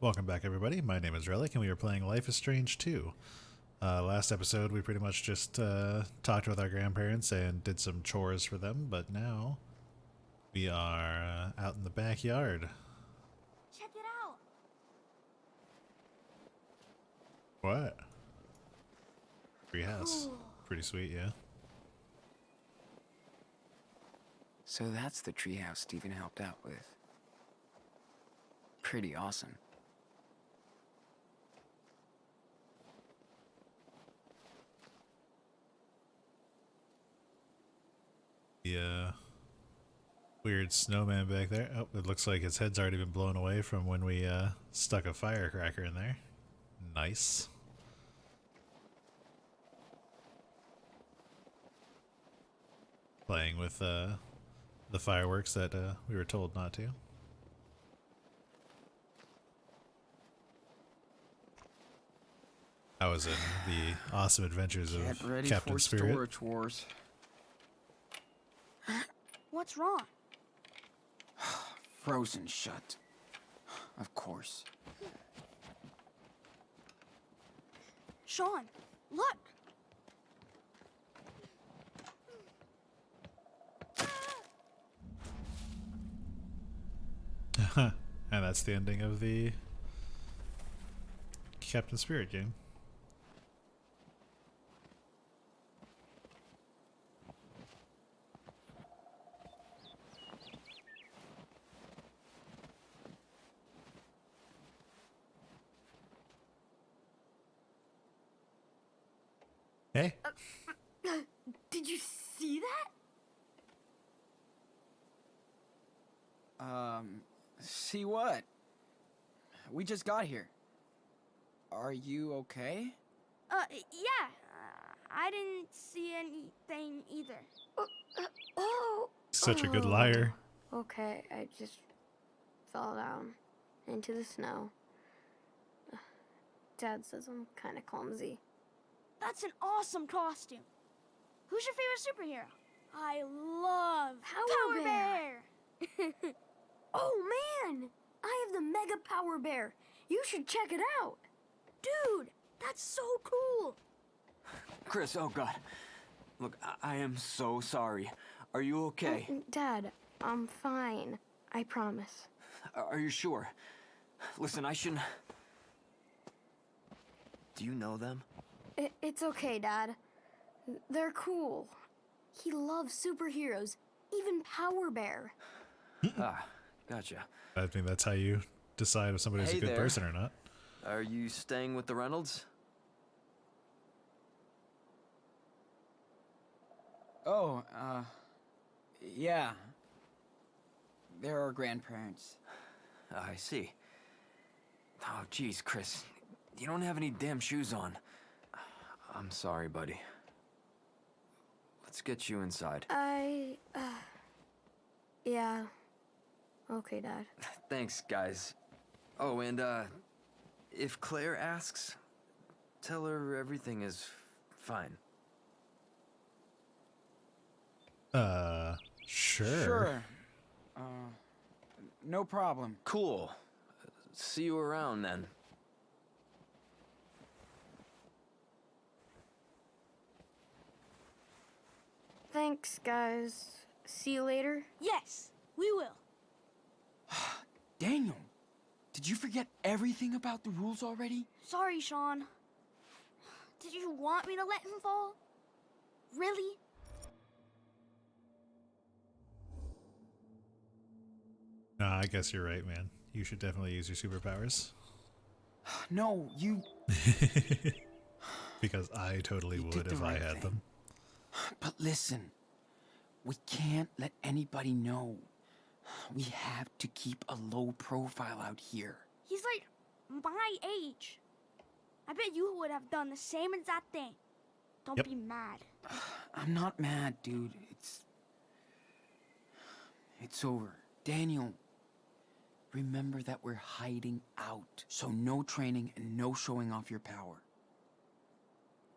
Welcome back, everybody. My name is Relic, and we are playing Life is Strange 2. Last episode, we pretty much just talked with our grandparents and did some chores for them, but now we are out in the backyard. Check it out. What? Treehouse. Cool. Pretty sweet, yeah. So that's the treehouse Stephen helped out with. Pretty awesome. The weird snowman back there. Oh, it looks like his head's already been blown away from when we stuck a firecracker in there. Nice. Playing with the fireworks that we were told not to. I was in the awesome adventures Get of ready Captain for Spirit. storage wars. What's wrong? Frozen shut. Of course. Sean, look. And that's the ending of the Captain Spirit game. Hey, Did you see that? See what? We just got here. Are you okay? Yeah. I didn't see anything either. such a good liar. Okay, I just fell down into the snow. Dad says I'm kind of clumsy. That's an awesome costume. Who's your favorite superhero? I love Power Bear. Oh man! I have the Mega Power Bear. You should check it out. Dude, that's so cool. Chris, oh God. Look, I am so sorry. Are you okay? Dad, I'm fine. I promise. Are you sure? Listen, I shouldn't... Do you know them? It's okay, Dad. They're cool. He loves superheroes, even Power Bear. Ah, gotcha. I think that's how you decide if somebody's Hey a good there. person or not. Are you staying with the Reynolds? Oh, yeah. They're our grandparents. I see. Oh, geez, Chris. You don't have any damn shoes on. I'm sorry, buddy. Let's get you inside. Yeah. Okay, Dad. Thanks, guys. Oh, and, if Claire asks, tell her everything is fine. Sure. Sure. No problem. Cool. See you around, then. Thanks, guys. See you later. Yes, we will. Daniel, did you forget everything about the rules already? Sorry, Sean. Did you want me to let him fall? Really? Nah, I guess you're right, man. You should definitely use your superpowers. No, you... Because I totally You did would the if I right had thing. them. But listen, we can't let anybody know. We have to keep a low profile out here. He's like my age. I bet you would have done the same exact thing. Don't Yep. be mad. I'm not mad, dude. It's over. Daniel, remember that we're hiding out. So no training and no showing off your power.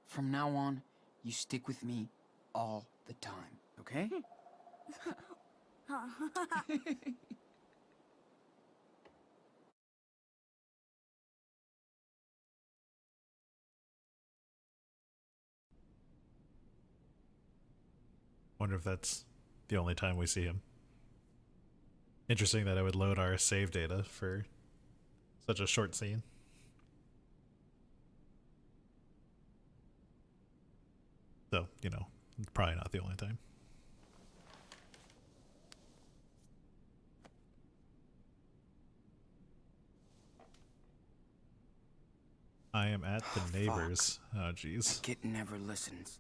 From now on, you stick with me all the time, okay? Wonder if that's the only time we see him. Interesting that it would load our save data for such a short scene. So, you know, probably not the only time. I am at the neighbors. Oh, jeez. Kid never listens.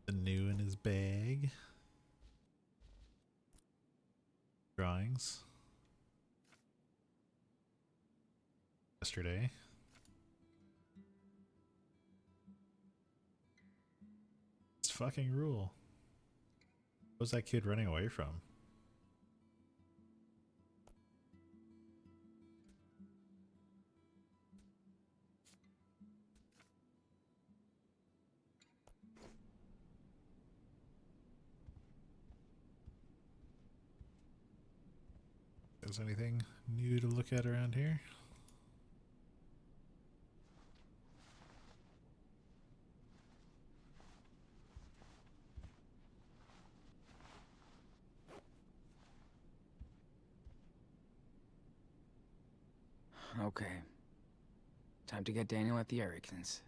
The new in his bag. Drawings. Yesterday. It's fucking rule. What was that kid running away from? Is anything new to look at around here? Okay. Time to get Daniel at the Ericksons.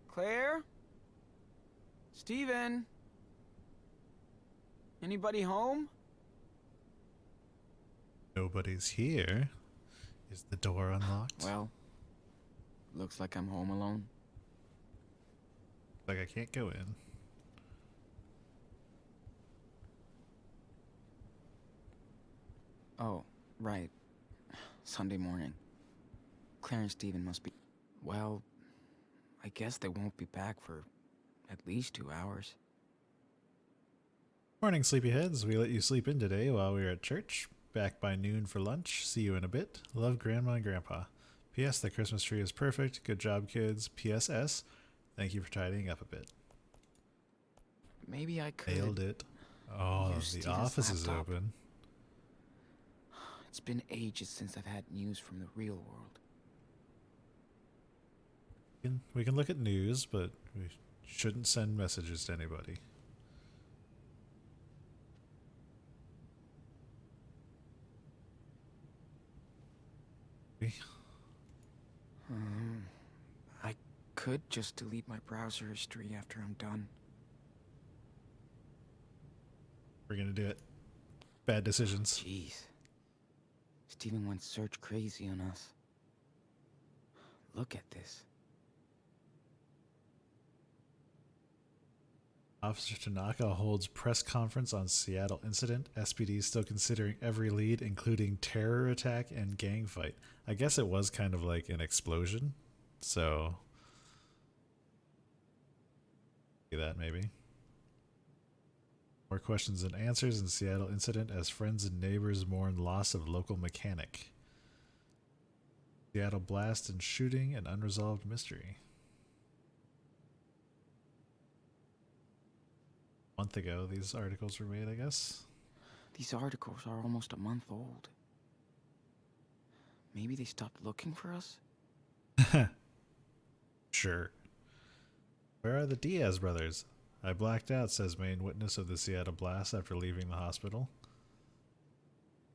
Claire? Steven? Anybody home? Nobody's here. Is the door unlocked? Well, looks like I'm home alone. Like I can't go in. Oh, right. Sunday morning. Claire and Steven must be... Well, I guess they won't be back for at least 2 hours. Morning, sleepyheads. We let you sleep in today while we were at church. Back by noon for lunch. See you in a bit. Love, Grandma and Grandpa. P.S. The Christmas tree is perfect. Good job, kids. P.S.S. Thank you for tidying up a bit. Maybe I could... Nailed it. Oh, use the Steven's office is laptop. open. It's been ages since I've had news from the real world. We can look at news, but we shouldn't send messages to anybody. I could just delete my browser history after I'm done. We're gonna do it. Bad decisions. Jeez. Steven went search crazy on us. Look at this. Officer Tanaka holds press conference on Seattle incident. SPD still considering every lead, including terror attack and gang fight. I guess it was kind of like an explosion, so see that maybe. More questions and answers in Seattle incident as friends and neighbors mourn loss of local mechanic. Seattle blast and shooting, an unresolved mystery. A month ago, these articles were made, I guess. These articles are almost a month old. Maybe they stopped looking for us? Sure. Where are the Diaz brothers? I blacked out, says main witness of the Seattle blast after leaving the hospital.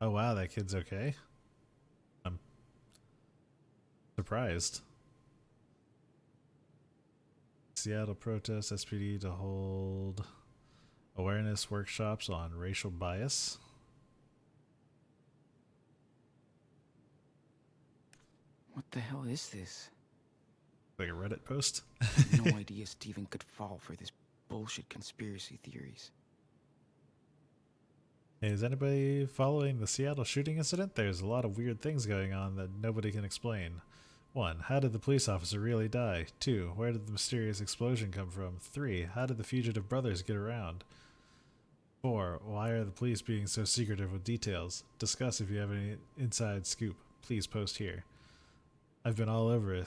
Oh wow, that kid's okay? I'm surprised. Seattle protests SPD to hold awareness workshops on racial bias. What the hell is this? Like a Reddit post? I had no idea Steven could fall for this bullshit conspiracy theories. Hey, is anybody following the Seattle shooting incident? There's a lot of weird things going on that nobody can explain. 1. How did the police officer really die? 2. Where did the mysterious explosion come from? 3. How did the fugitive brothers get around? 4. Why are the police being so secretive with details? Discuss if you have any inside scoop. Please post here. I've been all over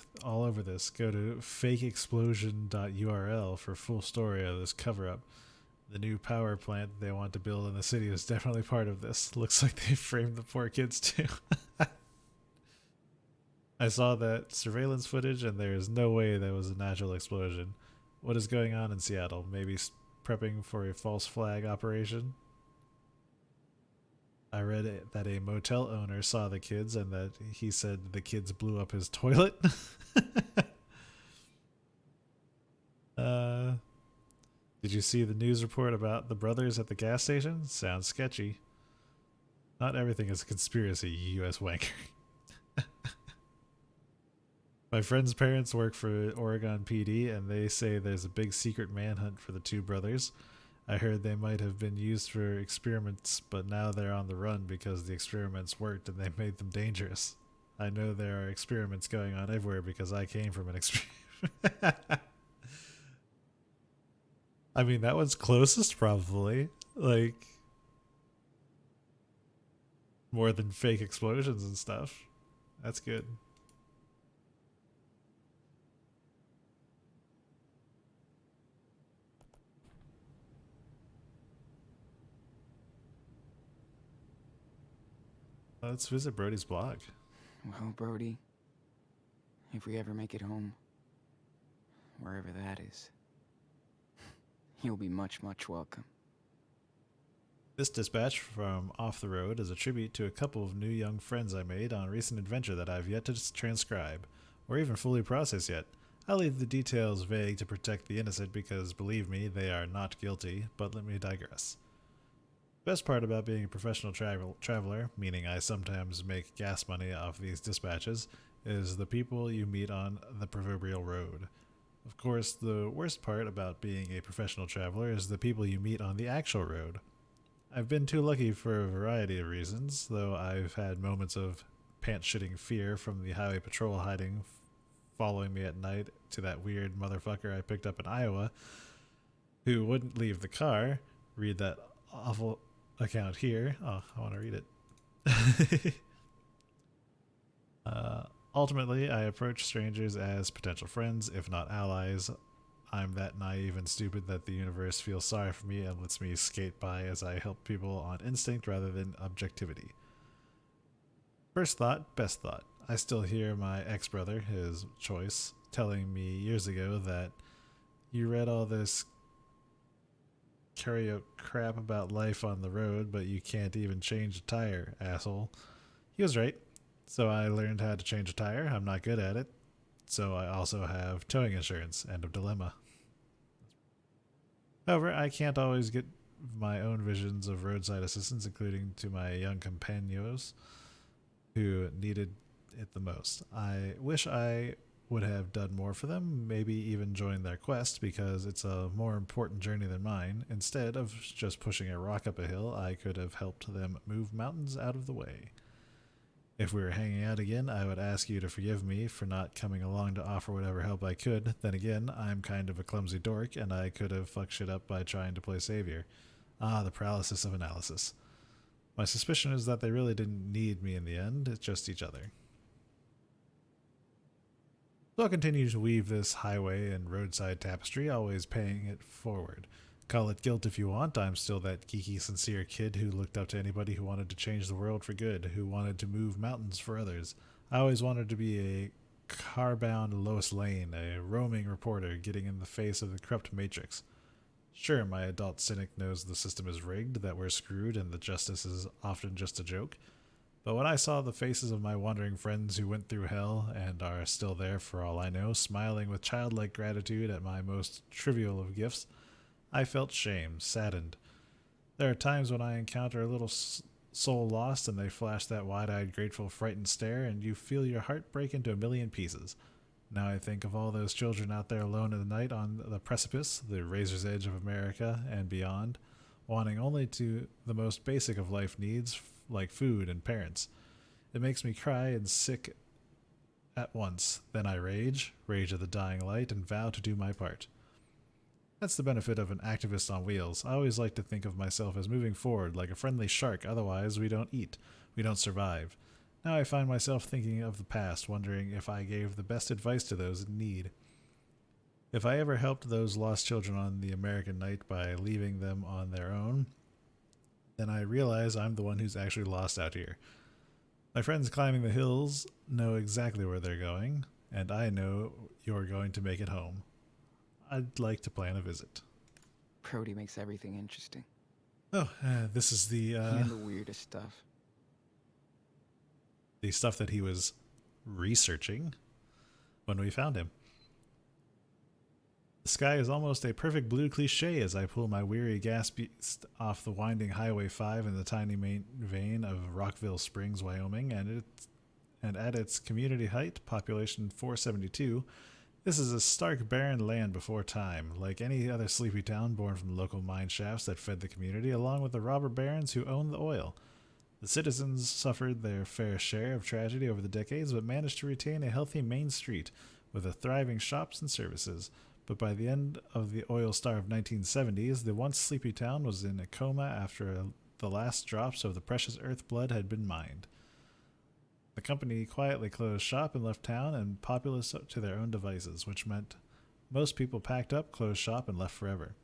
this. Go to fakeexplosion.url for full story of this cover-up. The new power plant they want to build in the city is definitely part of this. Looks like they framed the poor kids too. I saw that surveillance footage and there is no way that was a natural explosion. What is going on in Seattle? Maybe prepping for a false flag operation? I read that a motel owner saw the kids and that he said the kids blew up his toilet. Did you see the news report about the brothers at the gas station? Sounds sketchy. Not everything is a conspiracy, you US wanker. My friend's parents work for Oregon PD and they say there's a big secret manhunt for the two brothers. I heard they might have been used for experiments, but now they're on the run because the experiments worked and they made them dangerous. I know there are experiments going on everywhere because I came from an experiment. I mean, that one's closest, probably. Like, more than fake explosions and stuff. That's good. Let's visit Brody's blog. Well, Brody, if we ever make it home, wherever that is, you'll be much, much welcome. This dispatch from Off the Road is a tribute to a couple of new young friends I made on a recent adventure that I've yet to transcribe, or even fully process yet. I'll leave the details vague to protect the innocent because, believe me, they are not guilty, but let me digress. Best part about being a professional traveler, meaning I sometimes make gas money off these dispatches, is the people you meet on the proverbial road. Of course, the worst part about being a professional traveler is the people you meet on the actual road. I've been too lucky for a variety of reasons, though I've had moments of pants-shitting fear from the highway patrol following me at night to that weird motherfucker I picked up in Iowa who wouldn't leave the car. Read that awful account here. Oh, I want to read it. Ultimately, I approach strangers as potential friends, if not allies. I'm that naive and stupid that the universe feels sorry for me and lets me skate by as I help people on instinct rather than objectivity. First thought, best thought. I still hear my ex-brother, his choice, telling me years ago that you read all this carry crap about life on the road, but you can't even change a tire, asshole. He was right. So I learned how to change a tire. I'm not good at it. So I also have towing insurance. End of dilemma. However, I can't always get my own visions of roadside assistance, including to my young companions who needed it the most. I wish I would have done more for them, maybe even joined their quest, because it's a more important journey than mine. Instead of just pushing a rock up a hill, I could have helped them move mountains out of the way. If we were hanging out again, I would ask you to forgive me for not coming along to offer whatever help I could. Then again, I'm kind of a clumsy dork, and I could have fucked shit up by trying to play savior. Ah, the paralysis of analysis. My suspicion is that they really didn't need me in the end, it's just each other. So I'll continue to weave this highway and roadside tapestry, always paying it forward. Call it guilt if you want, I'm still that geeky, sincere kid who looked up to anybody who wanted to change the world for good, who wanted to move mountains for others. I always wanted to be a car-bound Lois Lane, a roaming reporter getting in the face of the corrupt matrix. Sure, my adult cynic knows the system is rigged, that we're screwed, and that justice is often just a joke. But when I saw the faces of my wandering friends who went through hell and are still there for all I know, smiling with childlike gratitude at my most trivial of gifts, I felt shame, saddened. There are times when I encounter a little soul lost and they flash that wide-eyed, grateful, frightened stare, and you feel your heart break into a million pieces. Now I think of all those children out there alone in the night on the precipice, the razor's edge of America and beyond, wanting only to the most basic of life needs, like food and parents. It makes me cry and sick at once. Then I rage of the dying light, and vow to do my part. That's the benefit of an activist on wheels. I always like to think of myself as moving forward like a friendly shark, otherwise we don't eat. We don't survive. Now I find myself thinking of the past, wondering if I gave the best advice to those in need. If I ever helped those lost children on the American night by leaving them on their own, then I realize I'm the one who's actually lost out here. My friends climbing the hills know exactly where they're going, and I know you're going to make it home. I'd like to plan a visit. Brody makes everything interesting. Oh, this is And the weirdest stuff. the stuff that he was researching when we found him. The sky is almost a perfect blue cliche as I pull my weary gas beast off the winding Highway 5 in the tiny main vein of Rockville Springs, Wyoming, and at its community height, population 472, this is a stark barren land before time, like any other sleepy town born from local mine shafts that fed the community, along with the robber barons who owned the oil. The citizens suffered their fair share of tragedy over the decades, but managed to retain a healthy main street with a thriving shops and services. But by the end of the oil-starved 1970s, the once sleepy town was in a coma after the last drops of the precious earth blood had been mined. The company quietly closed shop and left town, and populace up to their own devices, which meant most people packed up, closed shop, and left forever.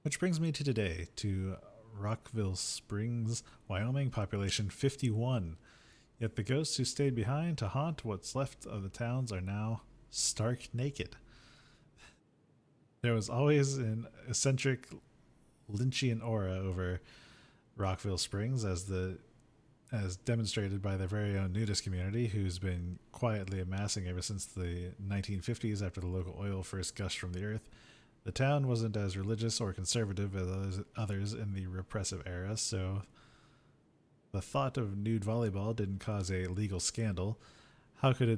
Which brings me to today, to Rockville Springs, Wyoming, population 51. Yet the ghosts who stayed behind to haunt what's left of the towns are now stark naked. There was always an eccentric Lynchian aura over Rockville Springs, as demonstrated by their very own nudist community, who's been quietly amassing ever since the 1950s after the local oil first gushed from the earth. The town wasn't as religious or conservative as others in the repressive era, so the thought of nude volleyball didn't cause a legal scandal. How could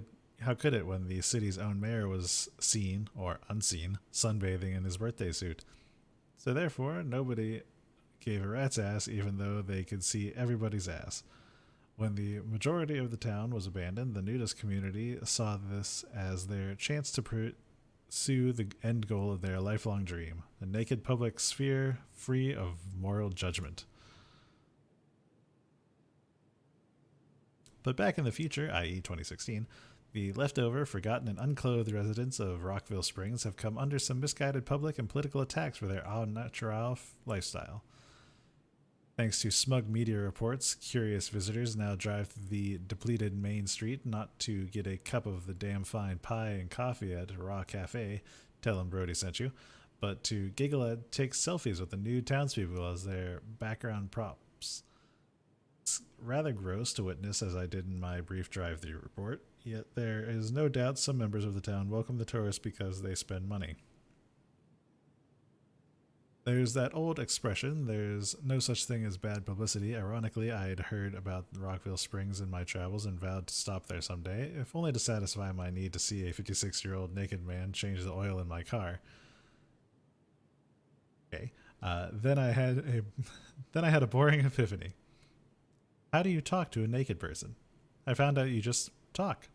it when the city's own mayor was seen, or unseen, sunbathing in his birthday suit? So therefore, nobody gave a rat's ass even though they could see everybody's ass. When the majority of the town was abandoned, the nudist community saw this as their chance to pursue the end goal of their lifelong dream, a naked public sphere free of moral judgment. But back in the future, i.e. 2016, the leftover, forgotten, and unclothed residents of Rockville Springs have come under some misguided public and political attacks for their au naturel lifestyle. Thanks to smug media reports, curious visitors now drive through the depleted main street not to get a cup of the damn fine pie and coffee at a Raw Cafe, tell them Brody sent you, but to giggle at, take selfies with the nude townspeople as their background props. It's rather gross to witness, as I did in my brief drive-through report, yet there is no doubt some members of the town welcome the tourists because they spend money. There's that old expression, there's no such thing as bad publicity. Ironically, I had heard about Rockville Springs in my travels and vowed to stop there someday, if only to satisfy my need to see a 56-year-old naked man change the oil in my car. Okay. Then I had a boring epiphany. How do you talk to a naked person? I found out you just talk.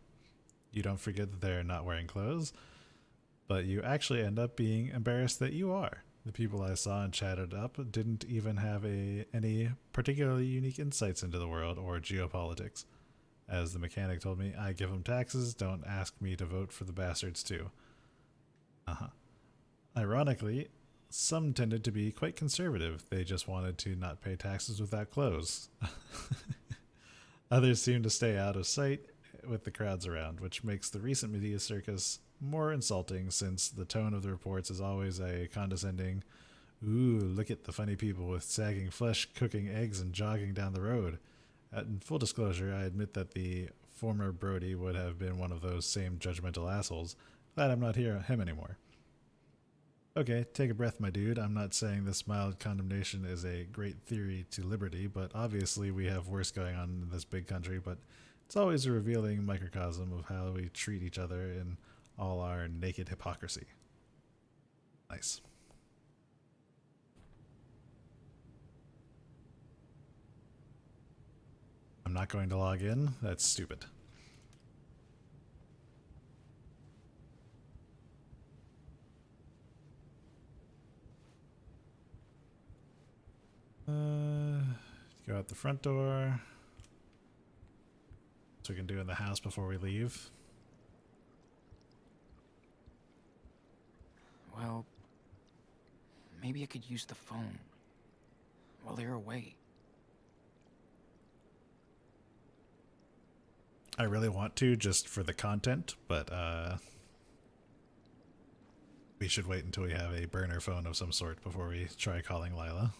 You don't forget that they're not wearing clothes, but you actually end up being embarrassed that you are. The people I saw and chatted up didn't even have any particularly unique insights into the world or geopolitics. As the mechanic told me, I give them taxes, don't ask me to vote for the bastards too. Ironically, some tended to be quite conservative. They just wanted to not pay taxes without clothes. Others seemed to stay out of sight with the crowds around, which makes the recent media circus more insulting, since the tone of the reports is always a condescending, "Ooh, look at the funny people with sagging flesh cooking eggs and jogging down the road." In full disclosure, I admit that the former Brody would have been one of those same judgmental assholes. Glad I'm not him anymore. Okay, take a breath, my dude. I'm not saying this mild condemnation is a great theory to liberty, but obviously we have worse going on in this big country, but it's always a revealing microcosm of how we treat each other in all our naked hypocrisy. Nice. I'm not going to log in. That's stupid. Go out the front door. So we can do in the house before we leave. Well, maybe I could use the phone while they're away. I really want to just for the content, but we should wait until we have a burner phone of some sort before we try calling Lila.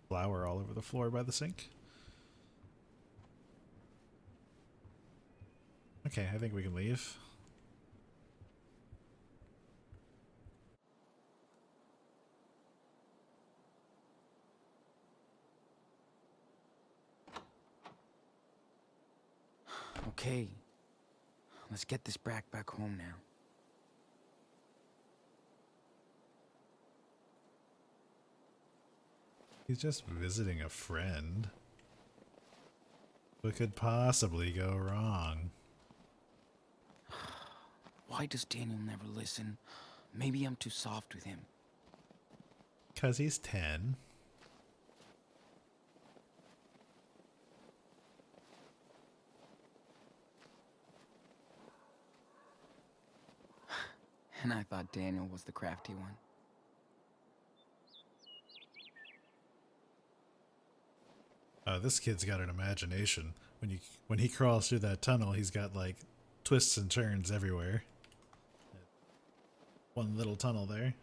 Flour all over the floor by the sink. Okay, I think we can leave. Okay, let's get this brat back home now. He's just visiting a friend. What could possibly go wrong? Why does Daniel never listen? Maybe I'm too soft with him. 'Cause he's 10. And I thought Daniel was the crafty one. Oh, this kid's got an imagination. When he crawls through that tunnel, he's got like twists and turns everywhere. One little tunnel there.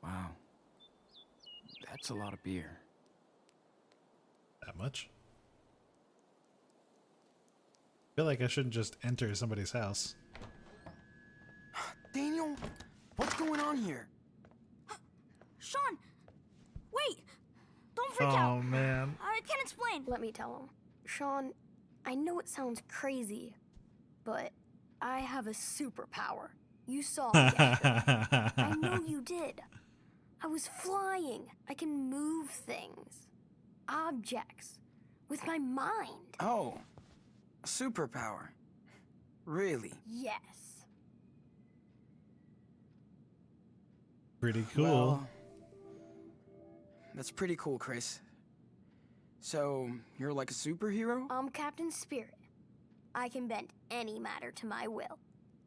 Wow. That's a lot of beer. That much? I feel like I shouldn't just enter somebody's house. Daniel, what's going on here? Sean, wait! Don't freak out. Oh man. I can explain. Let me tell him. Sean, I know it sounds crazy, but I have a superpower. You saw it yesterday. I know you did. I was flying. I can move things, objects, with my mind. Oh, a superpower. Really? Yes. Pretty cool. Well, that's pretty cool, Chris. So, you're like a superhero? I'm Captain Spirit. I can bend any matter to my will.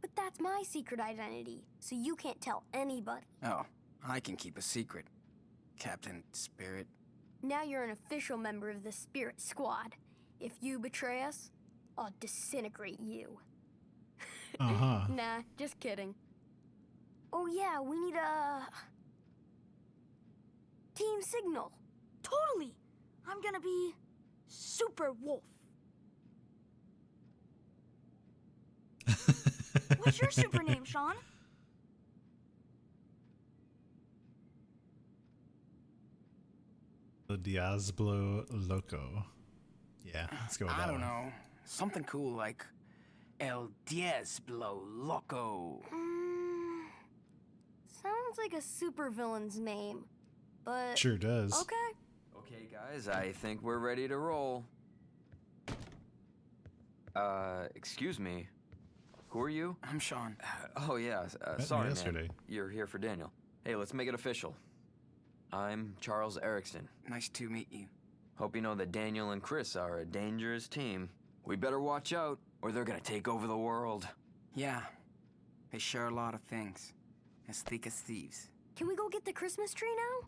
But that's my secret identity, so you can't tell anybody. Oh, I can keep a secret, Captain Spirit. Now you're an official member of the Spirit Squad. If you betray us, I'll disintegrate you. Uh-huh. Nah, just kidding. Oh yeah, we need a team signal. Totally. I'm gonna be Super Wolf. What's your super name, Sean? The Diablo Loco. Yeah, let's go with that I don't one. know. Something cool like El Diablo Loco. Sounds like a supervillain's name, but Sure does. okay. Okay, guys, I think we're ready to roll. Excuse me. Who are you? I'm Sean. Oh, yeah, me sorry, yesterday. man. You're here for Daniel. Hey, let's make it official. I'm Charles Erickson. Nice to meet you. Hope you know that Daniel and Chris are a dangerous team. We better watch out, or they're gonna take over the world. Yeah, they share a lot of things. As thick as thieves. Can we go get the Christmas tree now?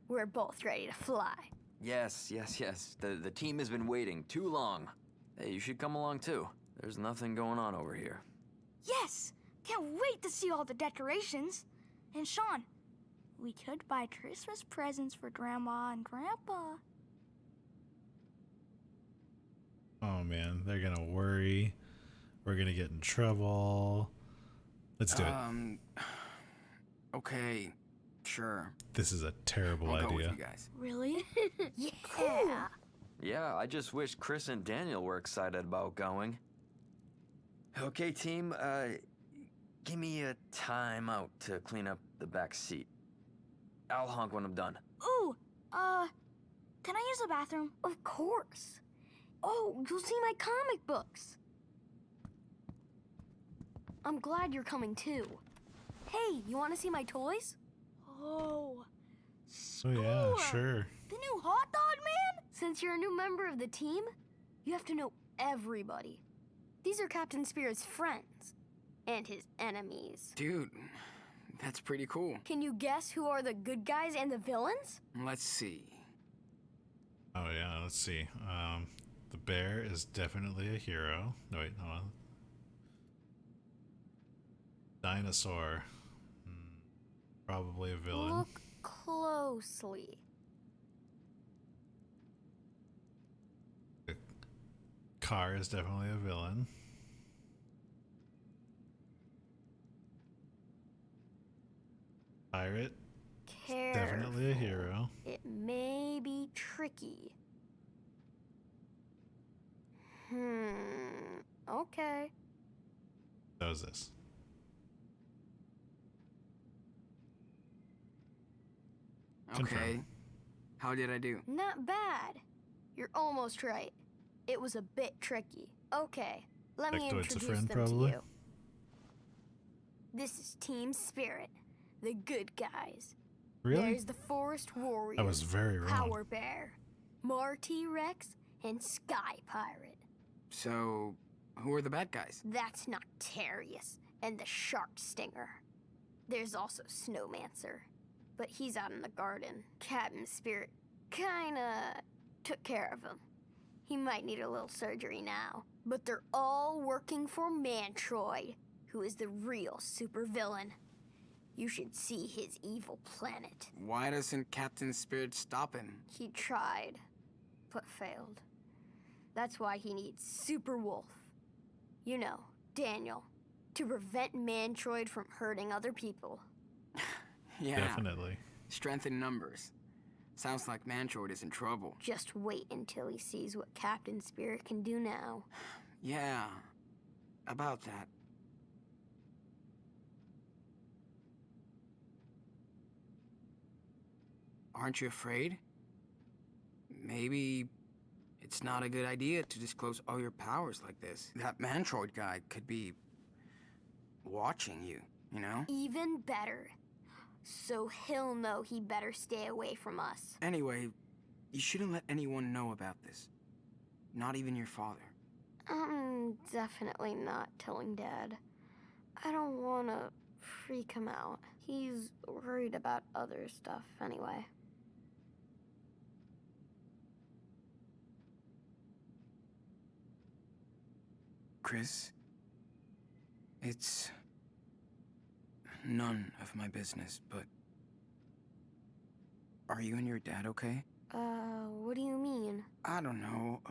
We're both ready to fly. Yes. The team has been waiting too long. Hey, you should come along too. There's nothing going on over here. Yes! Can't wait to see all the decorations. And Sean, we could buy Christmas presents for Grandma and Grandpa. Oh man, they're gonna worry. We're gonna get in trouble. Let's do it. Okay, sure. This is a terrible I'll go with idea. you guys. Really? Yeah. Yeah, I just wish Chris and Daniel were excited about going. Okay, team, give me a time out to clean up the back seat. I'll honk when I'm done. Ooh, can I use the bathroom? Of course. Oh, you'll see my comic books. I'm glad you're coming too. Hey, you want to see my toys? Oh, Oh yeah, sure. the new hot dog man? Since you're a new member of the team, you have to know everybody. These are Captain Spirit's friends and his enemies. Dude, that's pretty cool. Can you guess who are the good guys and the villains? Let's see. Oh yeah, let's see. The bear is definitely a hero. No wait, hold on. Dinosaur. Probably a villain. Look closely. The car is definitely a villain. Pirate, definitely a hero. It may be tricky. Okay. That was this. Confirm. Okay. How did I do? Not bad. You're almost right. It was a bit tricky. Okay, let me Factoid's a introduce friend, them probably? to you. This is Team Spirit, the good guys. Really? There's the Forest Warrior. I was very wrong. Power Bear, Mar T-Rex, and Sky Pirate. So, who are the bad guys? That's Noctarius and the Shark Stinger. There's also Snowmancer, but he's out in the garden. Captain Spirit kinda took care of him. He might need a little surgery now. But they're all working for Mantroid, who is the real supervillain. You should see his evil planet. Why doesn't Captain Spirit stop him? He tried, but failed. That's why he needs Super Wolf. You know, Daniel, to prevent Mantroid from hurting other people. Yeah. Definitely. Strength in numbers. Sounds like Mantroid is in trouble. Just wait until he sees what Captain Spirit can do now. Yeah. About that. Aren't you afraid? Maybe it's not a good idea to disclose all your powers like this. That Mantroid guy could be watching you, you know? Even better. So he'll know he better stay away from us. Anyway, you shouldn't let anyone know about this. Not even your father. I'm definitely not telling Dad. I don't want to freak him out. He's worried about other stuff anyway. Chris, it's none of my business, but are you and your dad okay? What do you mean? I don't know,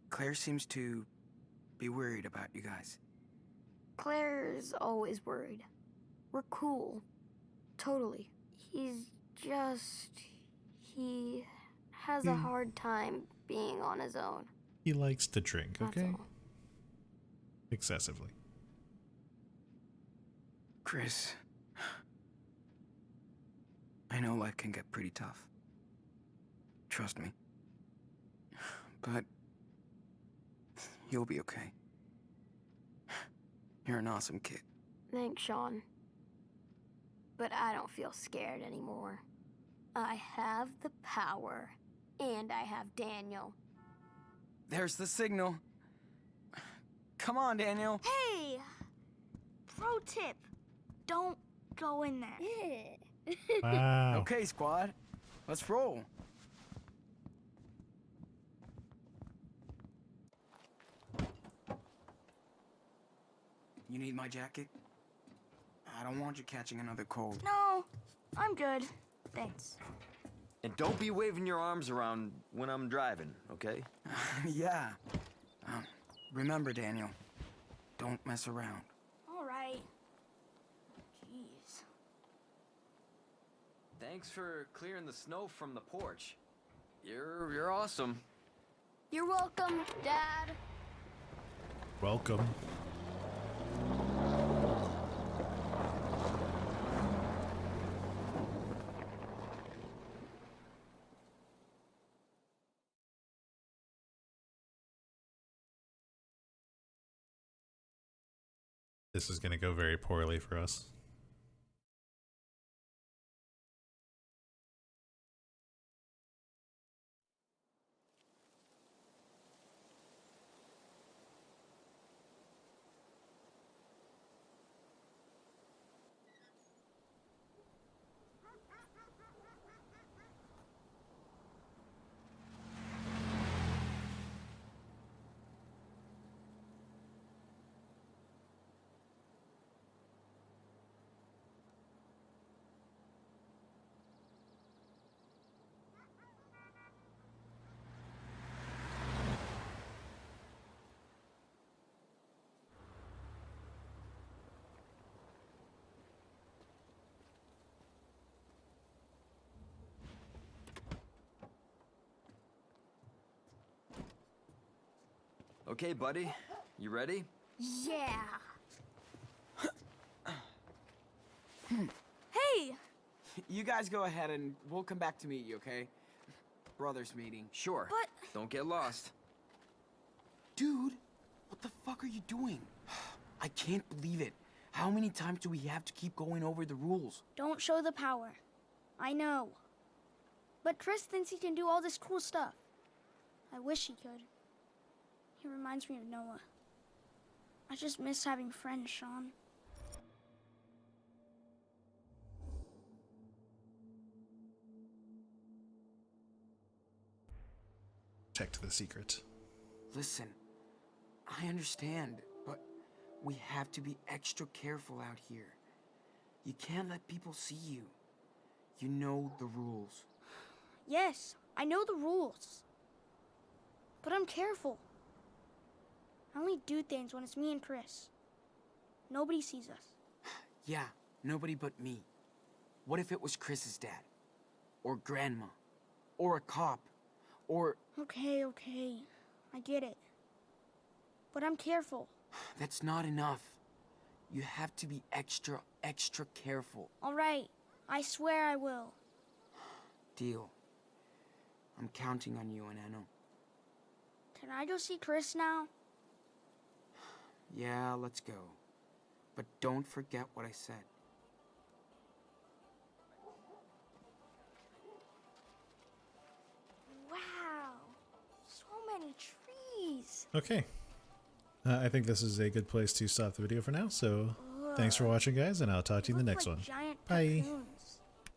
Claire seems to be worried about you guys. Claire's always worried. We're cool. Totally. He has a hard time being on his own. He likes to drink, That's okay? all. Excessively. Chris, I know life can get pretty tough. Trust me. But you'll be okay. You're an awesome kid. Thanks, Sean. But I don't feel scared anymore. I have the power, and I have Daniel. There's the signal. Come on, Daniel. Hey! Pro tip, don't go in there. Yeah. Wow. Okay, squad. Let's roll. You need my jacket? I don't want you catching another cold. No, I'm good. Thanks. And don't be waving your arms around when I'm driving, okay? Yeah. Remember, Daniel, don't mess around. All right. Jeez. Thanks for clearing the snow from the porch. You're awesome. You're welcome, Dad. Welcome. this is going to go very poorly for us. Okay, buddy. You ready? Yeah. Hey! You guys go ahead and we'll come back to meet you, okay? Brothers meeting. Sure. But- Don't get lost. Dude, what the fuck are you doing? I can't believe it. How many times do we have to keep going over the rules? Don't show the power. I know. But Chris thinks he can do all this cool stuff. I wish he could. He reminds me of Noah. I just miss having friends, Sean. Protect the secret. Listen, I understand, but we have to be extra careful out here. You can't let people see you. You know the rules. Yes, I know the rules. But I'm careful. I only do things when it's me and Chris. Nobody sees us. Yeah, nobody but me. What if it was Chris's dad? Or grandma? Or a cop? Or... Okay, I get it. But I'm careful. That's not enough. You have to be extra careful. All right, I swear I will. Deal. I'm counting on you, Anano. Can I go see Chris now? Yeah, let's go. But don't forget what I said. Wow, so many trees. Okay. I think this is a good place to stop the video for now, so thanks for watching, guys, and I'll talk to you in the Look next like one. giant Bye. cocoons.